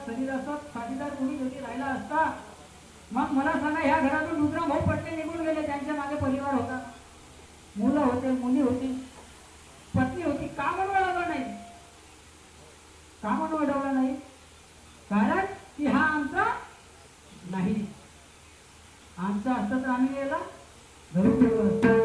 साथीदार कोणी योगी राहिला असता, मग मला सांगा ह्या घरातून रुद्रा भाऊ पटले निघून गेले, त्यांच्या मागे परिवार होता, मुलं होते, मुली होती, पत्नी होती, का म्हणून अडवलं नाही? का म्हणून अडवलं नाही? कारण की हा आमचा नाही. आमचा असतं तर आम्ही याला धरून ठेवलं असतं.